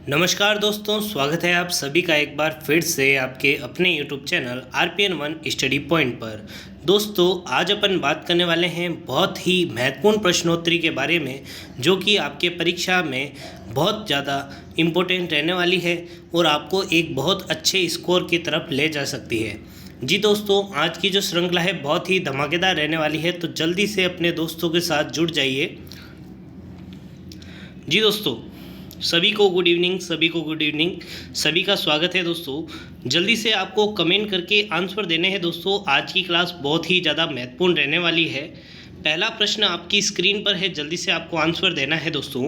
नमस्कार दोस्तों, स्वागत है आप सभी का एक बार फिर से आपके अपने YouTube channel RPN1 study point पर। दोस्तों, आज अपन बात करने वाले हैं बहुत ही महत्वपूर्ण प्रश्नोत्तरी के बारे में, जो कि आपके परीक्षा में बहुत ज़्यादा इम्पोर्टेंट रहने वाली है और आपको एक बहुत अच्छे स्कोर की तरफ ले जा सकती है। जी दोस्तों, आज की जो श्रृंखला है बहुत ही धमाकेदार रहने वाली है, तो जल्दी से अपने दोस्तों के साथ जुड़ जाइए। जी दोस्तों, सभी को गुड इवनिंग, सभी का स्वागत है। दोस्तों, जल्दी से आपको कमेंट करके आंसर देने हैं। दोस्तों, आज की क्लास बहुत ही ज़्यादा महत्वपूर्ण रहने वाली है। पहला प्रश्न आपकी स्क्रीन पर है, जल्दी से आपको आंसर देना है। दोस्तों,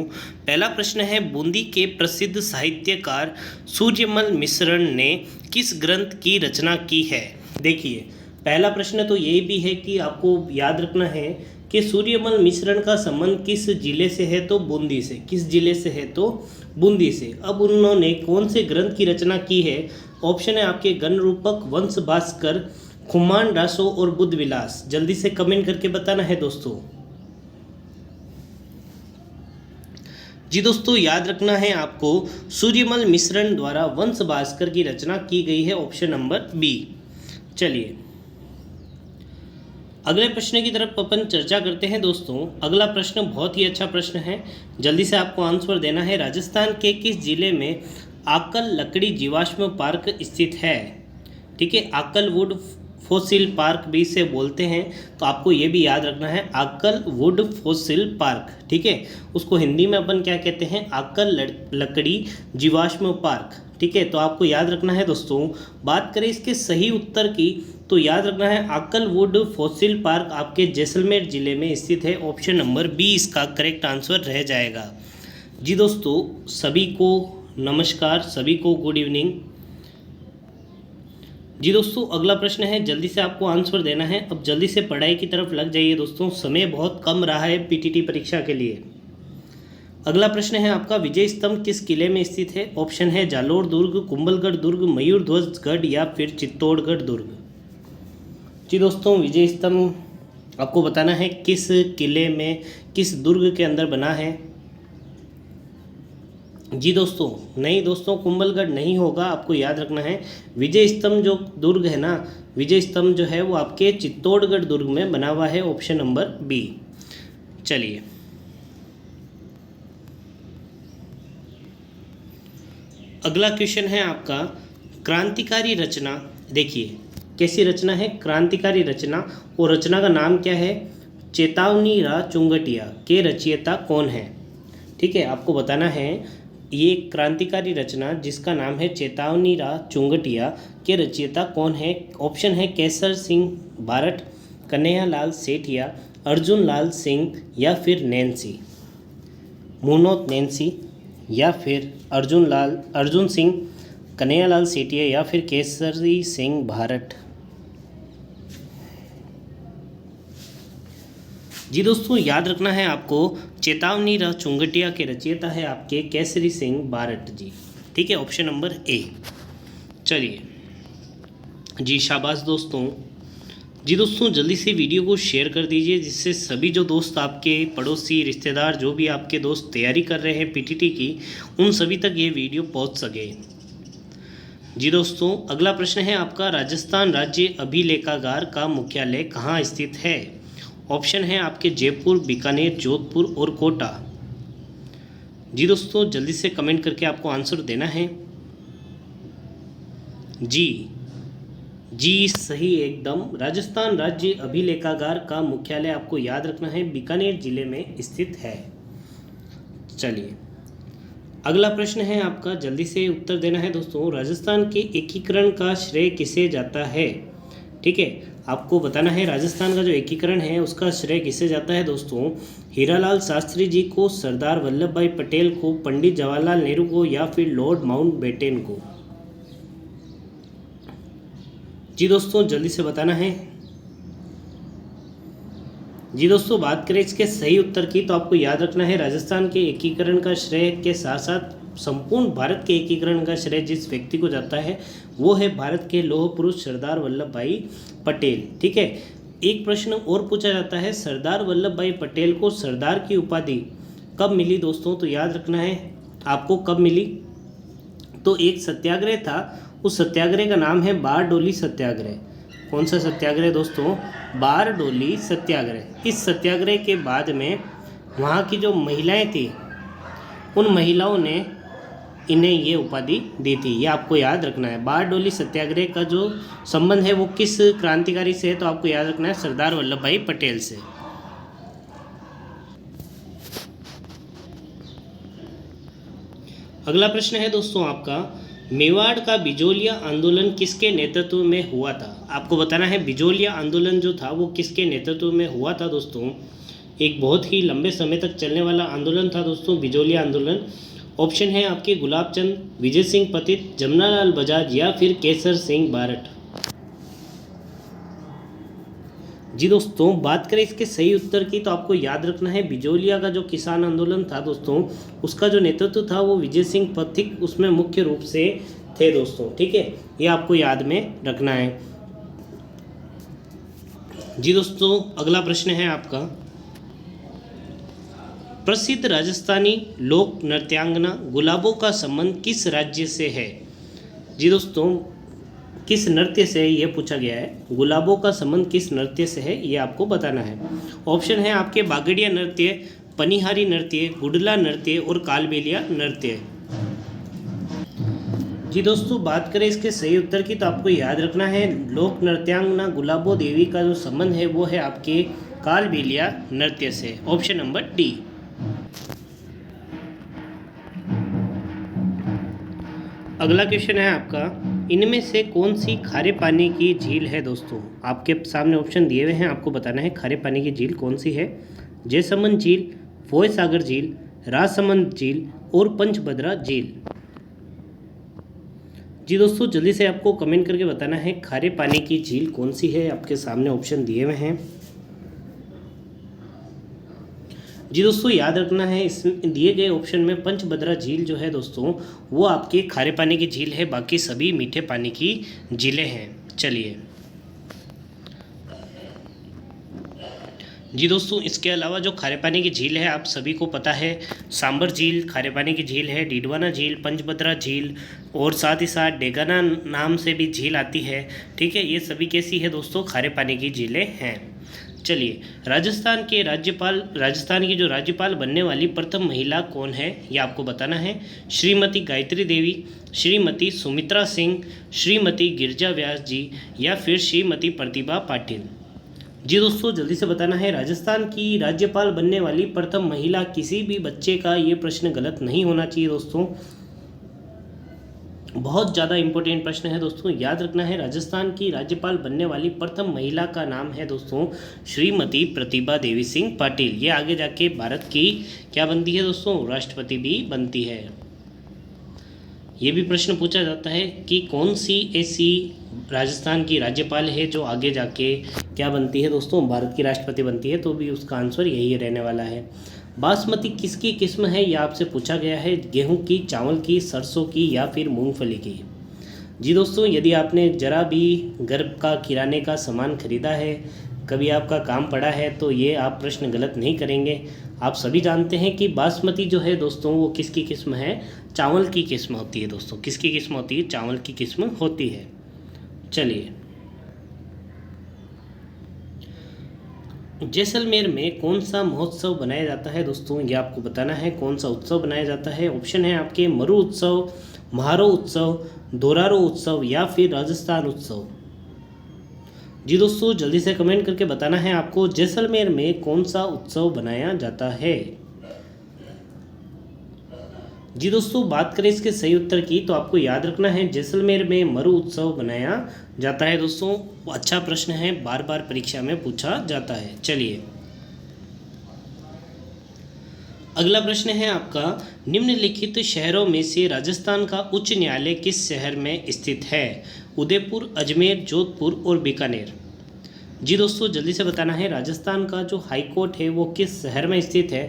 पहला प्रश्न है, बूंदी के प्रसिद्ध साहित्यकार सूर्यमल मिश्रण ने किस ग्रंथ की रचना की है? देखिए, पहला प्रश्न तो यही भी है कि आपको याद रखना है कि सूर्यमल मिश्रण का संबंध किस जिले से है, तो बूंदी से। किस जिले से है, तो बूंदी से। अब उन्होंने कौन से ग्रंथ की रचना की है? ऑप्शन है आपके गणरूपक, वंश भास्कर, खुमान रासो और बुद्ध विलास। जल्दी से कमेंट करके बताना है दोस्तों। जी दोस्तों, याद रखना है आपको, सूर्यमल मिश्रण द्वारा वंश भास्कर की रचना की गई है। Option number B. चलिए अगले प्रश्न की तरफ अपन चर्चा करते हैं। दोस्तों, अगला प्रश्न बहुत ही अच्छा प्रश्न है, जल्दी से आपको आंसर देना है। राजस्थान के किस जिले में आकल लकड़ी जीवाश्म पार्क स्थित है? ठीक है, आकल वुड फॉसिल पार्क भी इसे बोलते हैं, तो आपको ये भी याद रखना है, आकल वुड फॉसिल पार्क। ठीक है, उसको हिंदी में अपन क्या कहते हैं? आकल लकड़ी जीवाश्म पार्क। ठीक है, तो आपको याद रखना है। दोस्तों, बात करें इसके सही उत्तर की, तो याद रखना है आकल वुड फॉसिल पार्क आपके जैसलमेर जिले में स्थित है। ऑप्शन नंबर बी इसका करेक्ट आंसर रह जाएगा। जी दोस्तों, सभी को नमस्कार, सभी को गुड इवनिंग। जी दोस्तों, अगला प्रश्न है, जल्दी से आपको आंसर देना है। अब जल्दी से पढ़ाई की तरफ लग जाइए दोस्तों, समय बहुत कम रहा है पीटीटी परीक्षा के लिए। अगला प्रश्न है आपका, विजय स्तंभ किस किले में स्थित है? ऑप्शन है जालोर दुर्ग, कुंभलगढ़ दुर्ग, मयूरध्वज गढ़ या फिर चित्तौड़गढ़ दुर्ग। जी दोस्तों, विजय स्तंभ आपको बताना है किस किले में, किस दुर्ग के अंदर बना है। जी दोस्तों, नहीं दोस्तों, कुंभलगढ़ नहीं होगा। आपको याद रखना है, विजय स्तंभ जो दुर्ग है ना, विजय स्तंभ जो है वो आपके चित्तौड़गढ़ दुर्ग में बना हुआ है। Option number B. चलिए अगला क्वेश्चन है आपका, क्रांतिकारी रचना। देखिए कैसी रचना है, क्रांतिकारी रचना, और रचना का नाम क्या है? चेतावनी रा चुंगटिया के रचयिता कौन है? ठीक है, आपको बताना है ये क्रांतिकारी रचना जिसका नाम है चेतावनी रा चुंगटिया के रचयिता कौन है? ऑप्शन है केसर सिंह बारट, कन्हैयालाल सेठिया, अर्जुन लाल सिंह या फिर नैन्सी। मुनोत नैन्सी या फिर अर्जुन सिंह, कन्हैयालाल सेठिया या फिर केसरी सिंह भारत। जी दोस्तों, याद रखना है आपको, चेतावनी रा चुंगटिया के रचयिता है आपके केसरी सिंह बारट जी। ठीक है, ऑप्शन नंबर ए। चलिए जी, शाबाश दोस्तों। जी दोस्तों, जल्दी से वीडियो को शेयर कर दीजिए, जिससे सभी जो दोस्त आपके पड़ोसी, रिश्तेदार, जो भी आपके दोस्त तैयारी कर रहे हैं पीटीटी की, उन सभी तक ये वीडियो पहुंच सके। जी दोस्तों, अगला प्रश्न है आपका, राजस्थान राज्य अभिलेखागार का मुख्यालय कहाँ स्थित है? ऑप्शन है आपके जयपुर, बीकानेर, जोधपुर और कोटा। जी दोस्तों, जल्दी से कमेंट करके आपको आंसर देना है। जी सही एकदम, राजस्थान राज्य अभिलेखागार का मुख्यालय आपको याद रखना है बीकानेर जिले में स्थित है। चलिए अगला प्रश्न है आपका, जल्दी से उत्तर देना है दोस्तों। राजस्थान के एकीकरण का श्रेय किसे जाता है? ठीक है, आपको बताना है राजस्थान का जो एकीकरण है उसका श्रेय किसे जाता है दोस्तों? हीरालाल शास्त्री जी को, सरदार वल्लभ भाई पटेल को, पंडित जवाहरलाल नेहरू को या फिर लॉर्ड माउंटबेटन को। जी दोस्तों, जल्दी से बताना है। जी दोस्तों, बात करें इसके सही उत्तर की, तो आपको याद रखना है राजस्थान के एकीकरण का श्रेय के साथ साथ संपूर्ण भारत के एकीकरण का श्रेय जिस व्यक्ति को जाता है वो है भारत के लौह पुरुष सरदार वल्लभ भाई पटेल। ठीक है, एक प्रश्न और पूछा जाता है, सरदार वल्लभ भाई पटेल को सरदार की उपाधि कब मिली दोस्तों? तो याद रखना है आपको कब मिली। तो एक सत्याग्रह था, उस सत्याग्रह का नाम है बारडोली सत्याग्रह। कौन सा सत्याग्रह दोस्तों? बारडोली सत्याग्रह। इस सत्याग्रह के बाद में वहाँ की जो महिलाएं थी, उन महिलाओं ने इन्हें ये उपाधि दी थी। ये आपको याद रखना है। बारडोली सत्याग्रह का जो संबंध है वो किस क्रांतिकारी से है? तो आपको याद रखना है सरदार वल्लभ भाई पटेल से। अगला प्रश्न है दोस्तों आपका, मेवाड़ का बिजोलिया आंदोलन किसके नेतृत्व में हुआ था? आपको बताना है बिजोलिया आंदोलन जो था वो किसके नेतृत्व में हुआ था दोस्तों। एक बहुत ही लंबे समय तक चलने वाला आंदोलन था दोस्तों बिजोलिया आंदोलन। ऑप्शन है आपके गुलाब चंद, विजय सिंह पतित, जमनालाल बजाज या फिर केसर सिंह बारट। जी दोस्तों, बात करें इसके सही उत्तर की तो आपको याद रखना है बिजोलिया का जो किसान आंदोलन था दोस्तों, उसका जो नेतृत्व था वो विजय सिंह पथिक उसमें मुख्य रूप से थे दोस्तों। ठीक है, ये आपको याद में रखना है। जी दोस्तों, अगला प्रश्न है आपका, प्रसिद्ध राजस्थानी लोक नृत्यांगना गुलाबों का संबंध किस राज्य से है? जी दोस्तों, किस नृत्य से ये पूछा गया है। गुलाबों का संबंध किस नृत्य से है ये आपको बताना है। ऑप्शन है आपके बागड़िया नृत्य, पनिहारी नृत्य, गुडला नृत्य और कालबेलिया नृत्य। जी दोस्तों, बात करें इसके सही उत्तर की तो आपको याद रखना है लोक नृत्यांगना गुलाबो देवी का जो संबंध है वो है आपके कालबेलिया नृत्य से। Option number D. अगला क्वेश्चन है आपका, इनमें से कौन सी खारे पानी की झील है दोस्तों? आपके सामने ऑप्शन दिए हुए हैं, आपको बताना है खारे पानी की झील कौन सी है। जयसमंद झील, फोय सागर झील, राजसमंद झील और पंचभद्रा झील। जी दोस्तों, जल्दी से आपको कमेंट करके बताना है खारे पानी की झील कौन सी है। आपके सामने ऑप्शन दिए हुए हैं। जी दोस्तों, याद रखना है इस दिए गए ऑप्शन में पंचभद्रा झील जो है दोस्तों वो आपके खारे पानी की झील है, बाकी सभी मीठे पानी की झीलें हैं। चलिए जी दोस्तों, इसके अलावा जो खारे पानी की झील है आप सभी को पता है, सांबर झील खारे पानी की झील है, डीडवाना झील, पंचभद्रा झील और साथ ही साथ डेगाना नाम से भी झील आती है। ठीक है, ये सभी कैसी है दोस्तों? खारे पानी की झीलें हैं। चलिए, राजस्थान की जो राज्यपाल बनने वाली प्रथम महिला कौन है ये आपको बताना है। श्रीमती गायत्री देवी, श्रीमती सुमित्रा सिंह, श्रीमती गिरिजा व्यास जी या फिर श्रीमती प्रतिभा पाटिल। जी दोस्तों, जल्दी से बताना है राजस्थान की राज्यपाल बनने वाली प्रथम महिला। किसी भी बच्चे का ये प्रश्न गलत नहीं होना चाहिए दोस्तों, बहुत ज़्यादा इंपॉर्टेंट प्रश्न है दोस्तों। याद रखना है राजस्थान की राज्यपाल बनने वाली प्रथम महिला का नाम है दोस्तों श्रीमती प्रतिभा देवी सिंह पाटिल। ये आगे जाके भारत की क्या बनती है दोस्तों? राष्ट्रपति भी बनती है। ये भी प्रश्न पूछा जाता है कि कौन सी ऐसी राजस्थान की राज्यपाल है जो आगे जाके क्या बनती है दोस्तों? भारत की राष्ट्रपति बनती है। तो भी उसका आंसर यही रहने वाला है। बासमती किसकी किस्म है यह आपसे पूछा गया है। गेहूं की, चावल की, सरसों की या फिर मूंगफली की। जी दोस्तों, यदि आपने ज़रा भी घर का किराने का सामान खरीदा है, कभी आपका काम पड़ा है, तो ये आप प्रश्न गलत नहीं करेंगे। आप सभी जानते हैं कि बासमती जो है दोस्तों वो किसकी किस्म है? चावल की किस्म होती है दोस्तों। किसकी किस्म होती है? चावल की किस्म होती है। चलिए, जैसलमेर में कौन सा महोत्सव बनाया जाता है दोस्तों? ये आपको बताना है कौन सा उत्सव बनाया जाता है। ऑप्शन है आपके मरु उत्सव, म्हारो उत्सव, दोरारो उत्सव या फिर राजस्थान उत्सव। जी दोस्तों, जल्दी से कमेंट करके बताना है आपको जैसलमेर में कौन सा उत्सव बनाया जाता है। जी दोस्तों, बात करें इसके सही उत्तर की तो आपको याद रखना है जैसलमेर में मरु उत्सव बनाया जाता है दोस्तों। अच्छा प्रश्न है, बार बार परीक्षा में पूछा जाता है। चलिए, अगला प्रश्न है आपका, निम्नलिखित शहरों में से राजस्थान का उच्च न्यायालय किस शहर में स्थित है? उदयपुर, अजमेर, जोधपुर और बीकानेर। जी दोस्तों, जल्दी से बताना है राजस्थान का जो हाई कोर्ट है वो किस शहर में स्थित है।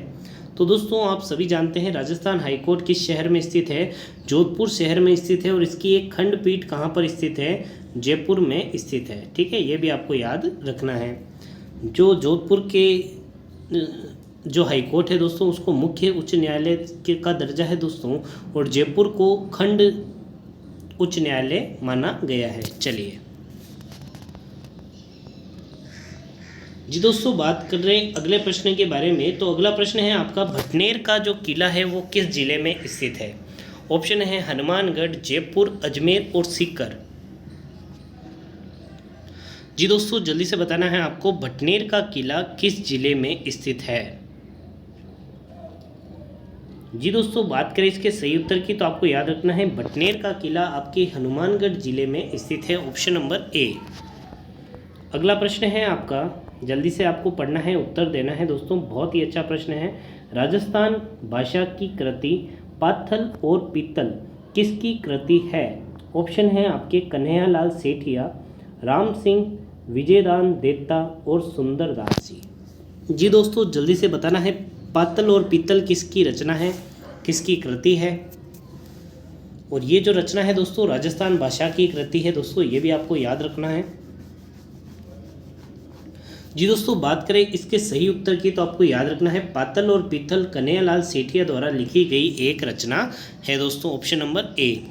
तो दोस्तों, आप सभी जानते हैं राजस्थान हाई कोर्ट किस शहर में स्थित है? जोधपुर शहर में स्थित है। और इसकी एक खंडपीठ कहाँ पर स्थित है? जयपुर में स्थित है। ठीक है, ये भी आपको याद रखना है। जो जोधपुर के जो हाई कोर्ट है दोस्तों उसको मुख्य उच्च न्यायालय का दर्जा है दोस्तों, और जयपुर को खंड उच्च न्यायालय माना गया है। चलिए जी दोस्तों, बात कर रहे हैं अगले प्रश्न के बारे में। तो अगला प्रश्न है आपका, भटनेर का जो किला है वो किस जिले में स्थित है? ऑप्शन है हनुमानगढ़, जयपुर, अजमेर और सीकर। जी दोस्तों, जल्दी से बताना है आपको, भटनेर का किला किस जिले में स्थित है? जी दोस्तों, बात करें इसके सही उत्तर की तो आपको याद रखना है, भटनेर का किला आपके हनुमानगढ़ जिले में स्थित है। Option number A. अगला प्रश्न है आपका, जल्दी से आपको पढ़ना है, उत्तर देना है दोस्तों। बहुत ही अच्छा प्रश्न है। राजस्थान भाषा की कृति पाथल और पीतल किसकी कृति है? ऑप्शन है आपके कन्हैया लाल सेठिया, राम सिंह, विजयदान देवता और सुंदरदास जी। जी दोस्तों, जल्दी से बताना है, पातल और पीतल किसकी रचना है, किसकी कृति है? और ये जो रचना है दोस्तों राजस्थान भाषा की कृति है दोस्तों, ये भी आपको याद रखना है। जी दोस्तों, बात करें इसके सही उत्तर की तो आपको याद रखना है, पातल और पीतल कन्हैया लाल सेठिया द्वारा लिखी गई एक रचना है दोस्तों। Option number A.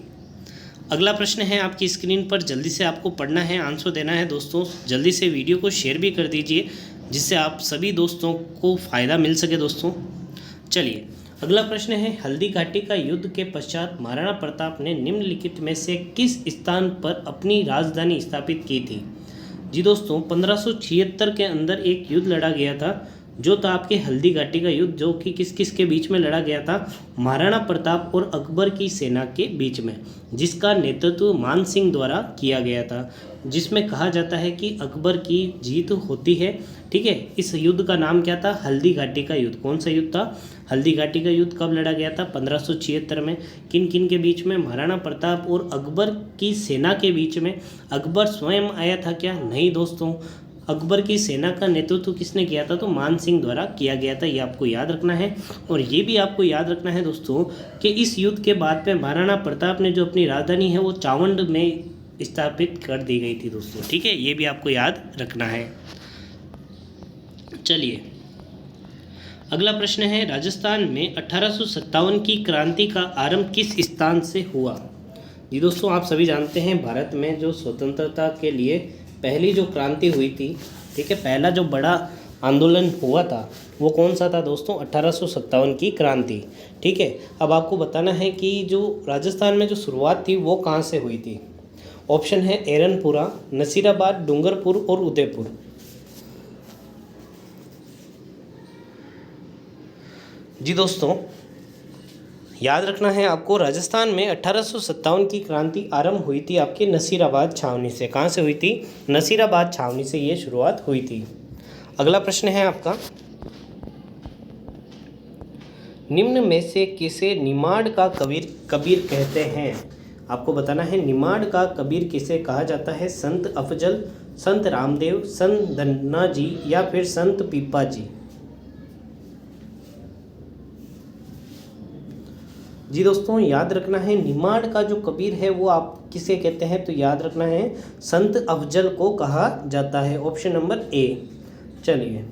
अगला प्रश्न है आपकी स्क्रीन पर, जल्दी से आपको पढ़ना है, आंसर देना है दोस्तों। जल्दी से वीडियो को शेयर भी कर दीजिए जिससे आप सभी दोस्तों को फ़ायदा मिल सके दोस्तों। चलिए अगला प्रश्न है, हल्दी घाटी का युद्ध के पश्चात महाराणा प्रताप ने निम्नलिखित में से किस स्थान पर अपनी राजधानी स्थापित की थी? जी दोस्तों, 1576 के अंदर एक युद्ध लड़ा गया था, जो था आपके हल्दी घाटी का युद्ध, जो कि किस किस के बीच में लड़ा गया था? महाराणा प्रताप और अकबर की सेना के बीच में, जिसका नेतृत्व मान सिंह द्वारा किया गया था, जिसमें कहा जाता है कि अकबर की जीत होती है। ठीक है, इस युद्ध का नाम क्या था? हल्दी घाटी का युद्ध। कौन सा युद्ध था? हल्दी घाटी का युद्ध कब लड़ा गया था? 1576 में। किन किन के बीच में? महाराणा प्रताप और अकबर की सेना के बीच में। अकबर स्वयं आया था क्या? नहीं दोस्तों, अकबर की सेना का नेतृत्व किसने किया था? तो मान सिंह द्वारा किया गया था। ये आपको याद रखना है। और ये भी आपको याद रखना है दोस्तों कि इस युद्ध के बाद में महाराणा प्रताप ने जो अपनी राजधानी है वो चावंड में स्थापित कर दी गई थी दोस्तों। ठीक है, ये भी आपको याद रखना है। चलिए अगला प्रश्न है, राजस्थान में 1857 की क्रांति का आरंभ किस स्थान से हुआ? जी दोस्तों, आप सभी जानते हैं भारत में जो स्वतंत्रता के लिए पहली जो क्रांति हुई थी, ठीक है, पहला जो बड़ा आंदोलन हुआ था वो कौन सा था दोस्तों? 1857 की क्रांति। ठीक है, अब आपको बताना है कि जो राजस्थान में जो शुरुआत थी वो कहाँ से हुई थी। ऑप्शन है एरनपुरा, नसीराबाद, डूंगरपुर और उदयपुर। जी दोस्तों, याद रखना है आपको, राजस्थान में 1857 की क्रांति आरंभ हुई थी आपके नसीराबाद छावनी से। कहाँ से हुई थी? नसीराबाद छावनी से ये शुरुआत हुई थी। अगला प्रश्न है आपका, निम्न में से किसे निमाड़ का कबीर कहते हैं? आपको बताना है, निमाड़ का कबीर किसे कहा जाता है? संत अफजल, संत रामदेव, संत धन्ना जी या फिर संत पीपा जी। जी दोस्तों, याद रखना है, निमाड़ का जो कबीर है वो आप किसे कहते हैं? तो याद रखना है, संत अफजल को कहा जाता है। Option number A. चलिए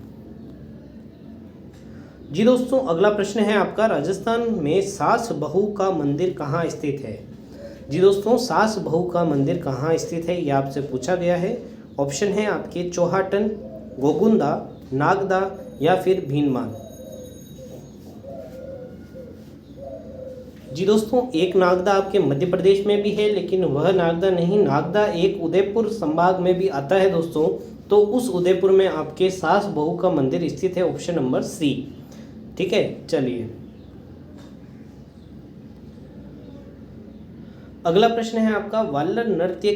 जी दोस्तों, अगला प्रश्न है आपका, राजस्थान में सास बहू का मंदिर कहाँ स्थित है? जी दोस्तों, सास बहू का मंदिर कहाँ स्थित है ये आपसे पूछा गया है। ऑप्शन है आपके चौहाटन, गोगुंदा, नागदा या फिर भीनमाल। जी दोस्तों, एक नागदा आपके मध्य प्रदेश में भी है, लेकिन वह नागदा नहीं, नागदा एक उदयपुर संभाग में भी आता है दोस्तों। तो उस उदयपुर में आपके सास बहू का मंदिर स्थित है। Option number C. ठीक है, चलिए अगला प्रश्न है आपका, वाल्लर नृत्य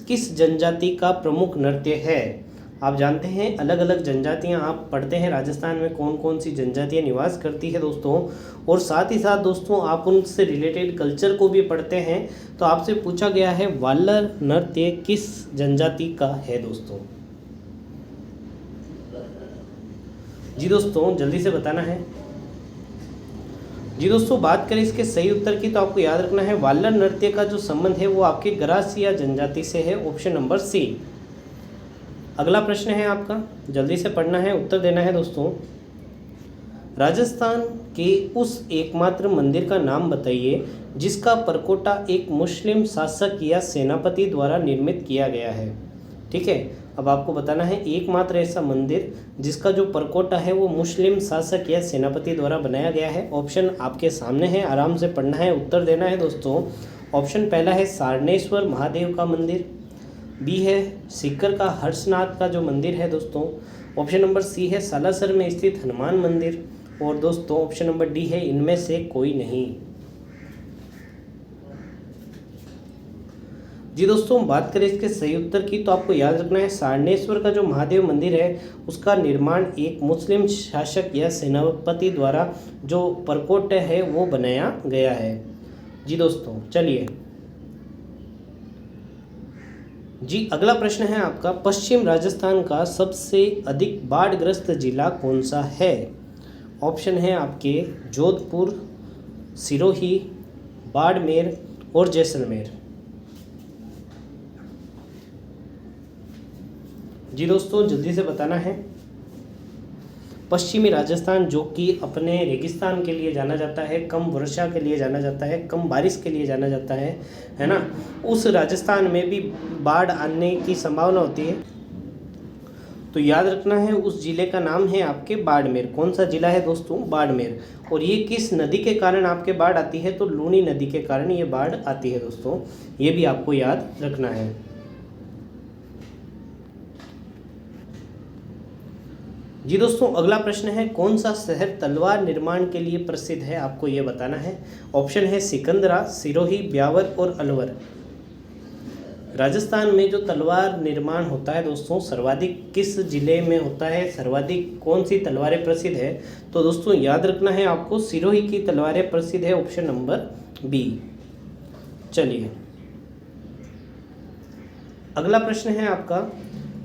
किस जनजाति का प्रमुख नृत्य है? आप जानते हैं अलग अलग जनजातियां, आप पढ़ते हैं राजस्थान में कौन कौन सी जनजातियां निवास करती है दोस्तों, और साथ ही साथ दोस्तों आप उनसे रिलेटेड कल्चर को भी पढ़ते हैं। तो आपसे पूछा गया है वाल्लर नृत्य किस जनजाति का है दोस्तों? जी दोस्तों, जल्दी से बताना है। जी दोस्तों, बात करें इसके सही उत्तर की तो आपको याद रखना है, वाल्लर नृत्य का जो संबंध है वो आपके गरासिया जनजाति से है। Option number C. अगला प्रश्न है आपका, जल्दी से पढ़ना है, उत्तर देना है दोस्तों। राजस्थान के उस एकमात्र मंदिर का नाम बताइए जिसका परकोटा एक मुस्लिम शासक या सेनापति द्वारा निर्मित किया गया है। ठीक है, अब आपको बताना है एकमात्र ऐसा मंदिर जिसका जो परकोटा है वो मुस्लिम शासक या सेनापति द्वारा बनाया गया है। ऑप्शन आपके सामने है, आराम से पढ़ना है, उत्तर देना है दोस्तों। ऑप्शन पहला है सारनेश्वर महादेव का मंदिर, बी है सीकर का हर्षनाथ का जो मंदिर है दोस्तों, ऑप्शन नंबर सी है सालासर में स्थित हनुमान मंदिर, और दोस्तों ऑप्शन नंबर डी है इनमें से कोई नहीं। जी दोस्तों, बात करें इसके सही उत्तर की तो आपको याद रखना है सारनेश्वर का जो महादेव मंदिर है उसका निर्माण एक मुस्लिम शासक या सेनापति द्वारा जो परकोट है वो बनाया गया है। जी दोस्तों चलिए जी, अगला प्रश्न है आपका, पश्चिम राजस्थान का सबसे अधिक बाढ़ग्रस्त जिला कौन सा है? ऑप्शन है आपके जोधपुर, सिरोही, बाड़मेर और जैसलमेर। जी दोस्तों जल्दी से बताना है। पश्चिमी राजस्थान जो कि अपने रेगिस्तान के लिए जाना जाता है, कम वर्षा के लिए जाना जाता है, कम बारिश के लिए जाना जाता है ना, उस राजस्थान में भी बाढ़ आने की संभावना होती है। तो याद रखना है उस जिले का नाम है आपके बाड़मेर। कौन सा जिला है दोस्तों? बाड़मेर। और ये किस नदी के कारण आपके बाढ़ आती है? तो लूनी नदी के कारण ये बाढ़ आती है दोस्तों, ये भी आपको याद रखना है। जी दोस्तों अगला प्रश्न है, कौन सा शहर तलवार निर्माण के लिए प्रसिद्ध है? आपको ये बताना है। ऑप्शन है सिकंदरा, सिरोही, ब्यावर और अलवर। राजस्थान में जो तलवार निर्माण होता है दोस्तों सर्वाधिक किस जिले में होता है? सर्वाधिक कौन सी तलवारें प्रसिद्ध है? तो दोस्तों याद रखना है आपको सिरोही की तलवारें प्रसिद्ध है, ऑप्शन नंबर बी। चलिए अगला प्रश्न है आपका,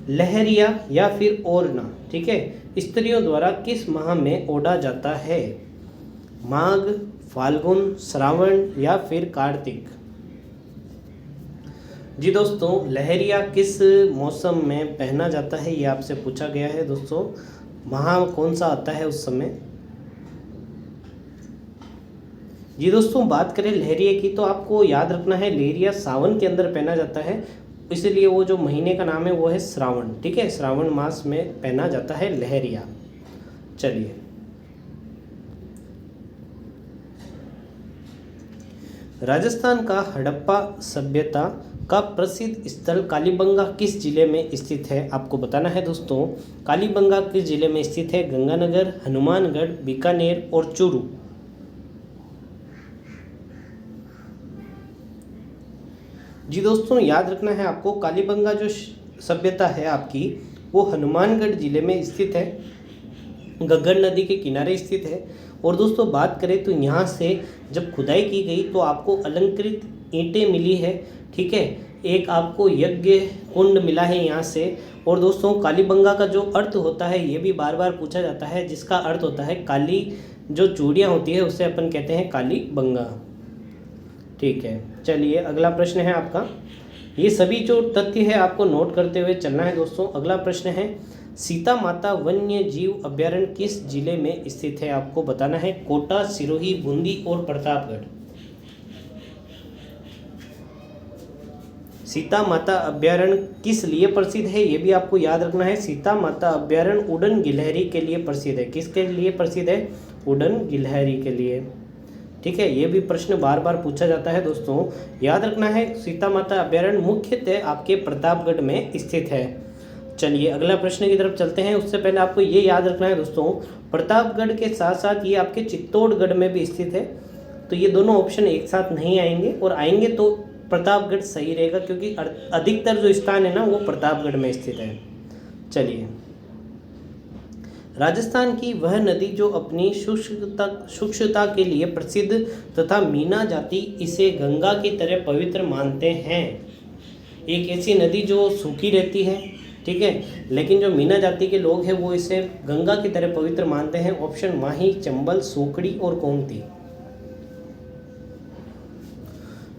लहरिया या फिर ओरना, ठीक है, स्त्रियों द्वारा किस माह में ओढ़ा जाता है? माघ, फाल्गुन, श्रावण या फिर कार्तिक। जी दोस्तों लहरिया किस मौसम में पहना जाता है ये आपसे पूछा गया है दोस्तों। माह कौन सा आता है उस समय? जी दोस्तों बात करें लहरिया की तो आपको याद रखना है लहरिया सावन के अंदर पहना जाता है, इसलिए वो जो महीने का नाम है वो है श्रावण। ठीक है, श्रावण मास में पहना जाता है लहरिया। चलिए राजस्थान का हड़प्पा सभ्यता का प्रसिद्ध स्थल कालीबंगा किस जिले में स्थित है? आपको बताना है दोस्तों। कालीबंगा किस जिले में स्थित है? गंगानगर, हनुमानगढ़, बीकानेर और चूरू। जी दोस्तों याद रखना है आपको कालीबंगा जो सभ्यता है आपकी वो हनुमानगढ़ जिले में स्थित है, घग्गर नदी के किनारे स्थित है। और दोस्तों बात करें तो यहाँ से जब खुदाई की गई तो आपको अलंकृत ईंटें मिली है। ठीक है, एक आपको यज्ञ कुंड मिला है यहाँ से। और दोस्तों कालीबंगा का जो अर्थ होता है ये भी बार बार पूछा जाता है, जिसका अर्थ होता है काली जो चूड़ियाँ होती है उसे अपन कहते हैं कालीबंगा। ठीक है, चलिए अगला प्रश्न है आपका, ये सभी जो तथ्य है आपको नोट करते हुए चलना है दोस्तों। अगला प्रश्न है, सीता माता वन्य जीव अभ्यारण्य किस जिले में स्थित है? आपको बताना है। कोटा, सिरोही, बूंदी और प्रतापगढ़। सीता माता अभ्यारण्य किस लिए प्रसिद्ध है ये भी आपको याद रखना है। सीता माता अभ्यारण्य उड़न गिलहरी के लिए प्रसिद्ध है। किसके लिए प्रसिद्ध है? उड़न गिलहरी के लिए। ठीक है, ये भी प्रश्न बार बार पूछा जाता है दोस्तों, याद रखना है। सीता माता अभ्यारण्य मुख्यतः आपके प्रतापगढ़ में स्थित है। चलिए अगला प्रश्न की तरफ चलते हैं। उससे पहले आपको ये याद रखना है दोस्तों, प्रतापगढ़ के साथ साथ ये आपके चित्तौड़गढ़ में भी स्थित है। तो ये दोनों ऑप्शन एक साथ नहीं आएंगे, और आएंगे तो प्रतापगढ़ सही रहेगा, क्योंकि अधिकतर जो स्थान है ना वो प्रतापगढ़ में स्थित है। चलिए राजस्थान की वह नदी जो अपनी शुष्कता के लिए प्रसिद्ध तथा मीना जाति इसे गंगा की तरह पवित्र मानते हैं। एक ऐसी नदी जो सूखी रहती है, ठीक है, लेकिन जो मीना जाति के लोग हैं वो इसे गंगा की तरह पवित्र मानते हैं। ऑप्शन माही, चंबल, सोकड़ी और गोमती।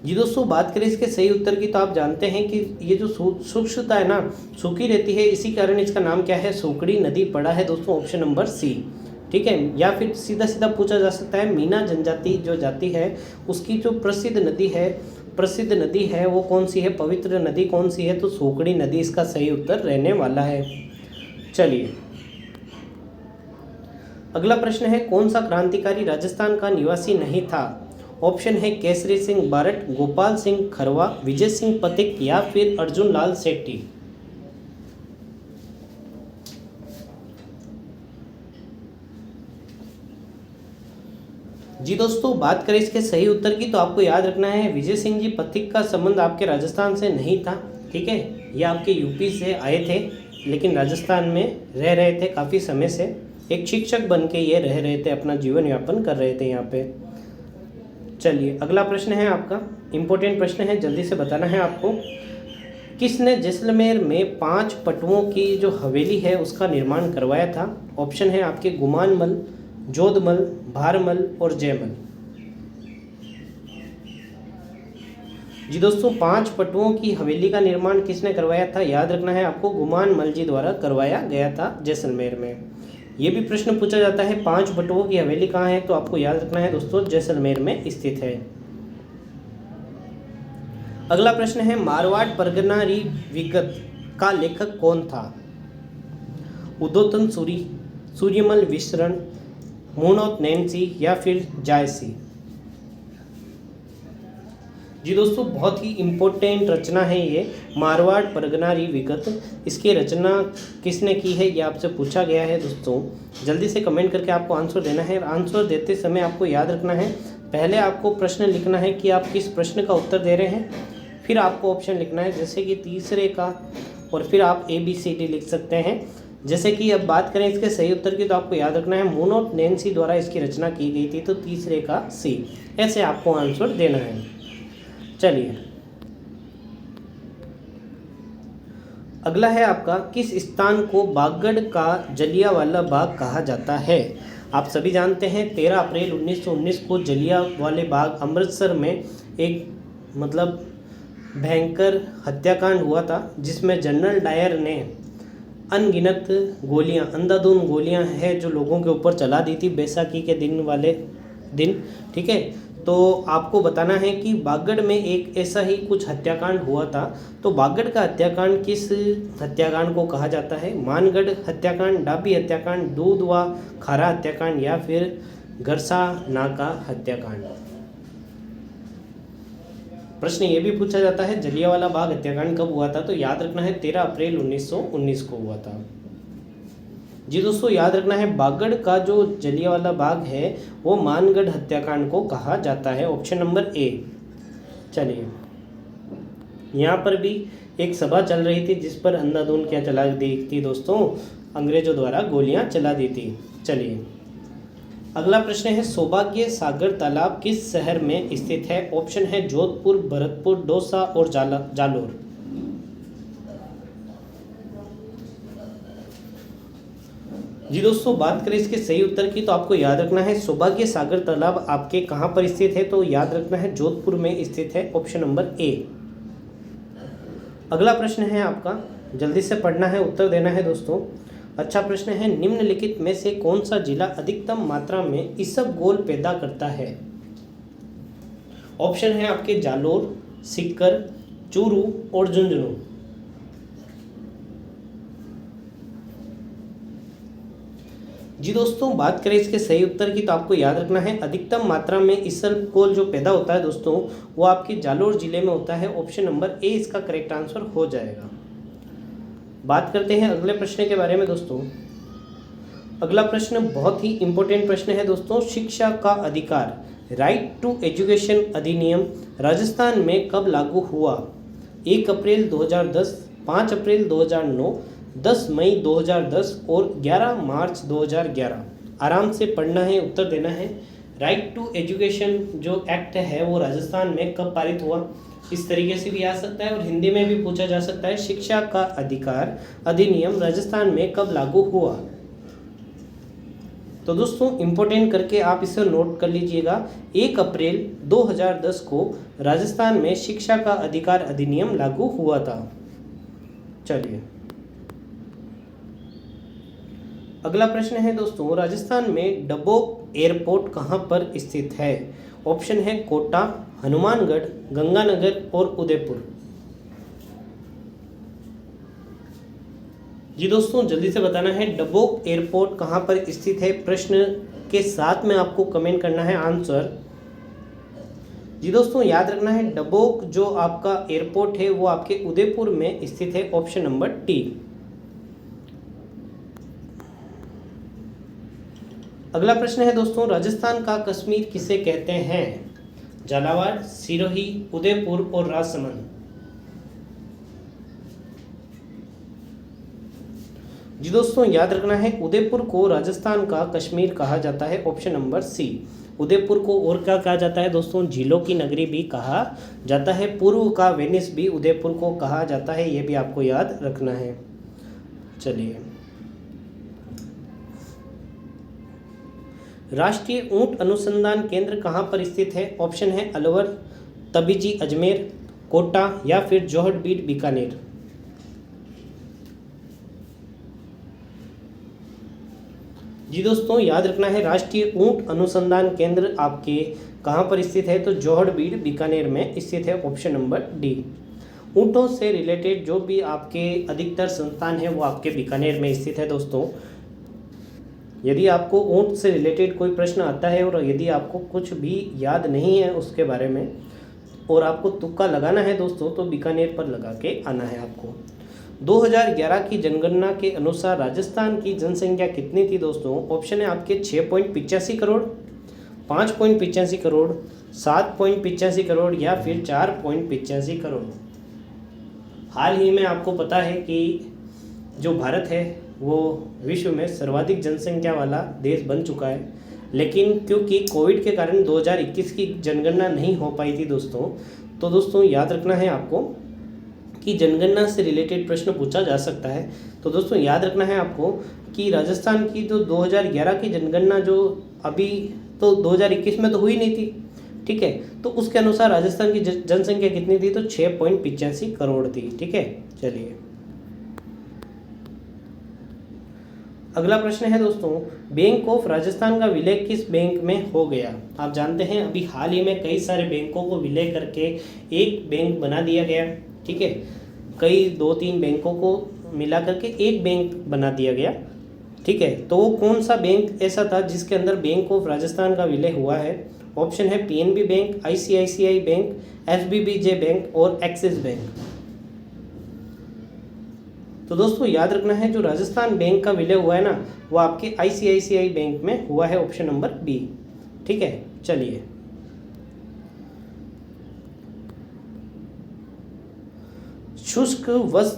जी दोस्तों बात करें इसके सही उत्तर की तो आप जानते हैं कि ये जो शुष्कता है ना, सूखी रहती है, इसी कारण इसका नाम क्या है? सोकड़ी नदी पड़ा है दोस्तों, ऑप्शन नंबर सी। ठीक है। या फिर सीधा सीधा पूछा जा सकता है मीना जनजाति जो जाति है उसकी जो प्रसिद्ध नदी है वो कौन सी है, पवित्र नदी कौन सी है, तो सोकड़ी नदी इसका सही उत्तर रहने वाला है। चलिए अगला प्रश्न है, कौन सा क्रांतिकारी राजस्थान का निवासी नहीं था। ऑप्शन है केसरी सिंह बारट, गोपाल सिंह खरवा, विजय सिंह पथिक या फिर अर्जुन लाल सेठी। जी दोस्तों, बात करें इसके सही उत्तर की तो आपको याद रखना है विजय सिंह जी पथिक का संबंध आपके राजस्थान से नहीं था। ठीक है, ये आपके यूपी से आए थे लेकिन राजस्थान में रह रहे थे काफ़ी समय से, एक शिक्षक बन के ये रह रहे थे, अपना जीवन यापन कर रहे थे यहाँ पे। चलिए अगला प्रश्न है आपका, इम्पोर्टेंट प्रश्न है, जल्दी से बताना है आपको। किसने जैसलमेर में 5 पटुओं की जो हवेली है उसका निर्माण करवाया था। ऑप्शन है आपके गुमानमल, जोधमल, भारमल और जयमल। जी दोस्तों, 5 पटुओं की हवेली का निर्माण किसने करवाया था, याद रखना है आपको गुमानमल जी द्वारा करवाया गया था जैसलमेर में। ये भी प्रश्न पूछा जाता है 5 पटुओं की हवेली कहाँ है, तो आपको याद रखना है दोस्तों जैसलमेर में स्थित है। अगला प्रश्न है, मारवाड़ परगना विगत का लेखक कौन था। उदोतन सूरी, सूर्यमल विसरण, मुनोत नैन्सी या फिर जायसी। जी दोस्तों, बहुत ही इम्पोर्टेंट रचना है ये मारवाड़ परगना विगत। इसकी रचना किसने की है ये आपसे पूछा गया है दोस्तों। जल्दी से कमेंट करके आपको आंसर देना है। आंसर देते समय आपको याद रखना है, पहले आपको प्रश्न लिखना है कि आप किस प्रश्न का उत्तर दे रहे हैं, फिर आपको ऑप्शन लिखना है जैसे कि तीसरे का, और फिर आप ABCD लिख सकते हैं। जैसे कि अब बात करें इसके सही उत्तर की तो आपको याद रखना है मुनोत नैन्सी द्वारा इसकी रचना की गई थी, तो तीसरे का C, ऐसे आपको आंसर देना है। चलिए अगला है आपका, किस स्थान को बागड़ का जलियांवाला बाग कहा जाता है। आप सभी जानते हैं 13 अप्रैल 1919 को जलियांवाला बाग अमृतसर में एक मतलब भयंकर हत्याकांड हुआ था, जिसमें जनरल डायर ने अनगिनत गोलियां, अंधाधुंध गोलियां है जो लोगों के ऊपर चला दी थी बैसाखी के दिन वाले दिन। ठीक है, तो आपको बताना है कि बागड़ में एक ऐसा ही कुछ हत्याकांड हुआ था। तो बागड़ का हत्याकांड किस हत्याकांड को कहा जाता है, मानगढ़ हत्याकांड, डाबी हत्याकांड, दूध व खारा हत्याकांड या फिर गरसा नाका हत्याकांड। प्रश्न ये भी पूछा जाता है जलियांवाला बाग हत्याकांड कब हुआ था, तो याद रखना है 13 अप्रैल 1919 को हुआ था। जी दोस्तों, याद रखना है बागड़ का जो जलियांवाला बाग है वो मानगढ़ हत्याकांड को कहा जाता है, ऑप्शन नंबर A। चलिए यहाँ पर भी एक सभा चल रही थी जिस पर अंधाधुंध क्या चला दी थी दोस्तों, अंग्रेजों द्वारा गोलियां चला दी थी। चलिए अगला प्रश्न है, सौभाग्य सागर तालाब किस शहर में स्थित है। ऑप्शन है जोधपुर, भरतपुर, दौसा और जालोर। जी दोस्तों, बात करें इसके सही उत्तर की तो आपको याद रखना है सौभाग्य सागर तालाब आपके कहाँ पर स्थित है, तो याद रखना है जोधपुर में स्थित है, ऑप्शन नंबर A। अगला प्रश्न है आपका, जल्दी से पढ़ना है, उत्तर देना है दोस्तों। अच्छा प्रश्न है, निम्नलिखित में से कौन सा जिला अधिकतम मात्रा में इसबगोल पैदा करता है। ऑप्शन है आपके जालोर, सीकर, चूरू और झुंझुनू। जी दोस्तों, बात करें इसके सही उत्तर की तो आपको याद रखना है अधिकतम मात्रा में इसबगोल जो पैदा होता है दोस्तों वो आपके जालोर जिले में होता है, ऑप्शन नंबर A इसका करेक्ट आंसर हो जाएगा। बात करते हैं अगले प्रश्न के बारे में दोस्तों। अगला प्रश्न बहुत ही इंपॉर्टेंट प्रश्न है दोस्तों, शिक्षा का अधिकार राइट टू एजुकेशन अधिनियम राजस्थान में कब लागू हुआ। 1 अप्रैल 2010, 5 अप्रैल 2009, 10 मई 2010 और 11 मार्च 2011। आराम से पढ़ना है, उत्तर देना है। राइट टू एजुकेशन जो एक्ट है वो राजस्थान में कब पारित हुआ, इस तरीके से भी आ सकता है और हिंदी में भी पूछा जा सकता है, शिक्षा का अधिकार अधिनियम राजस्थान में कब लागू हुआ। तो दोस्तों इम्पोर्टेंट करके आप इसे नोट कर लीजिएगा, 1 अप्रैल 2010 को राजस्थान में शिक्षा का अधिकार अधिनियम लागू हुआ था। चलिए अगला प्रश्न है दोस्तों, राजस्थान में डबोक एयरपोर्ट कहाँ पर स्थित है? ऑप्शन है कोटा, हनुमानगढ़, गंगानगर और उदयपुर। जी दोस्तों, जल्दी से बताना है डबोक एयरपोर्ट कहाँ पर स्थित है। प्रश्न के साथ में आपको कमेंट करना है आंसर। जी दोस्तों, याद रखना है डबोक जो आपका एयरपोर्ट है वो आपके उदयपुर में स्थित है। Option number D. अगला प्रश्न है दोस्तों, राजस्थान का कश्मीर किसे कहते हैं? झालावाड़, सिरोही, उदयपुर और राजसमंद। जी दोस्तों, याद रखना है उदयपुर को राजस्थान का कश्मीर कहा जाता है। ऑप्शन नंबर सी। उदयपुर को और क्या कहा जाता है दोस्तों? झीलों की नगरी भी कहा जाता है। पूर्व का वेनिस भी उदयपुर को कहा जाता है, ये भी आपको याद रखना है। चलिए, राष्ट्रीय ऊंट अनुसंधान केंद्र कहाँ पर स्थित है? ऑप्शन है अलवर, तबीजी अजमेर, कोटा या फिर जोहड़बीड़ बीकानेर। जी दोस्तों, याद रखना है राष्ट्रीय ऊंट अनुसंधान केंद्र आपके कहाँ पर स्थित है? तो जोहड़बीड़ बीकानेर में स्थित है। Option number D. ऊंटों से रिलेटेड जो भी आपके अधिकतर संस्थान है वो आपके बीकानेर में स्थित है। दोस्तों, यदि आपको ऊंट से रिलेटेड कोई प्रश्न आता है और यदि आपको कुछ भी याद नहीं है उसके बारे में और आपको तुक्का लगाना है दोस्तों, तो बीकानेर पर लगा के आना है आपको। 2011 की जनगणना के अनुसार राजस्थान की जनसंख्या कितनी थी दोस्तों? ऑप्शन है आपके 6.85 करोड़, 5.85 करोड़, 7.85 करोड़ या फिर 4.85 करोड़। हाल ही में आपको पता है कि जो भारत है वो विश्व में सर्वाधिक जनसंख्या वाला देश बन चुका है, लेकिन क्योंकि कोविड के कारण 2021 की जनगणना नहीं हो पाई थी दोस्तों, तो दोस्तों याद रखना है आपको कि जनगणना से रिलेटेड प्रश्न पूछा जा सकता है। तो दोस्तों याद रखना है आपको कि राजस्थान की जो 2011 की जनगणना जो अभी तो 2021 में तो हुई नहीं थी, ठीक है, तो उसके अनुसार राजस्थान की जनसंख्या कितनी थी? तो 6.85 करोड़ थी। ठीक है, चलिए अगला प्रश्न है दोस्तों, बैंक ऑफ राजस्थान का विलय किस बैंक में हो गया? आप जानते हैं अभी हाल ही में कई सारे बैंकों को विलय करके एक बैंक बना दिया गया। ठीक है, कई 2-3 बैंकों को मिला करके एक बैंक बना दिया गया। ठीक है, तो वो कौन सा बैंक ऐसा था जिसके अंदर बैंक ऑफ राजस्थान का विलय हुआ है? ऑप्शन है PNB bank, ICICI bank, SBBJ bank और एक्सिस बैंक। तो दोस्तों याद रखना है जो राजस्थान बैंक का विलय हुआ है ना, वो आपके आईसीआईसीआई बैंक में हुआ है। Option number B. ठीक है, चलिए शुष्क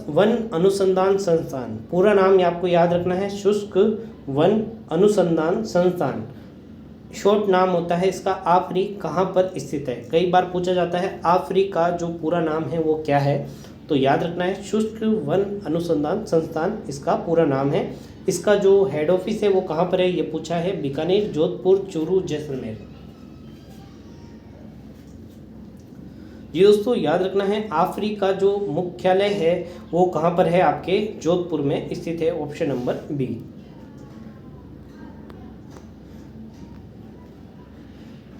वन अनुसंधान संस्थान, पूरा नाम ये आपको याद रखना है, शुष्क वन अनुसंधान संस्थान, शॉर्ट नाम होता है इसका। आफरी कहाँ पर स्थित है? कई बार पूछा जाता है आफरी का जो पूरा नाम है वो क्या है, तो याद रखना है शुष्क वन अनुसंधान संस्थान इसका पूरा नाम है। इसका जो हेड ऑफिस है वो कहाँ पर है ये पूछा है, बीकानेर, जोधपुर, चूरू, जैसलमेर। जी दोस्तों याद रखना है आफरी का जो मुख्यालय है वो कहाँ पर है? आपके जोधपुर में स्थित है। Option number B.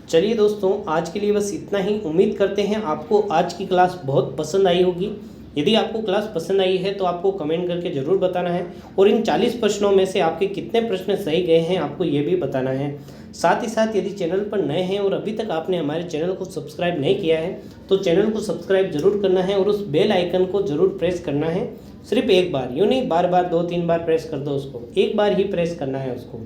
चलिए दोस्तों, आज के लिए बस इतना ही। उम्मीद करते हैं आपको आज की क्लास बहुत पसंद आई होगी। यदि आपको क्लास पसंद आई है तो आपको कमेंट करके ज़रूर बताना है और इन 40 प्रश्नों में से आपके कितने प्रश्न सही गए हैं आपको ये भी बताना है। साथ ही साथ यदि चैनल पर नए हैं और अभी तक आपने हमारे चैनल को सब्सक्राइब नहीं किया है तो चैनल को सब्सक्राइब जरूर करना है और उस बेल आइकन को जरूर प्रेस करना है। सिर्फ एक बार, यूँ नहीं बार बार 2-3 बार प्रेस कर दो उसको, एक बार ही प्रेस करना है उसको।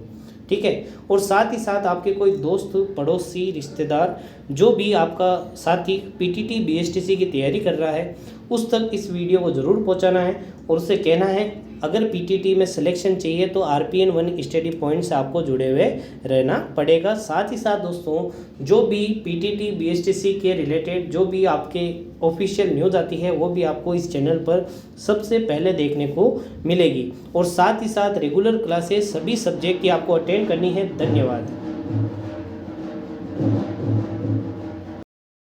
ठीक है, और साथ ही साथ आपके कोई दोस्त, पड़ोसी, रिश्तेदार जो भी आपका साथी पीटीटी बीएसटीसी की तैयारी कर रहा है उस तक इस वीडियो को ज़रूर पहुंचाना है और उससे कहना है अगर पीटीटी में सिलेक्शन चाहिए तो RPN 1 स्टडी पॉइंट से आपको जुड़े हुए रहना पड़ेगा। साथ ही साथ दोस्तों जो भी पीटीटी बीएसटीसी के रिलेटेड जो भी आपके ऑफिशियल न्यूज़ आती है वो भी आपको इस चैनल पर सबसे पहले देखने को मिलेगी और साथ ही साथ रेगुलर क्लासेस सभी सब्जेक्ट की आपको अटेंड करनी है। धन्यवाद।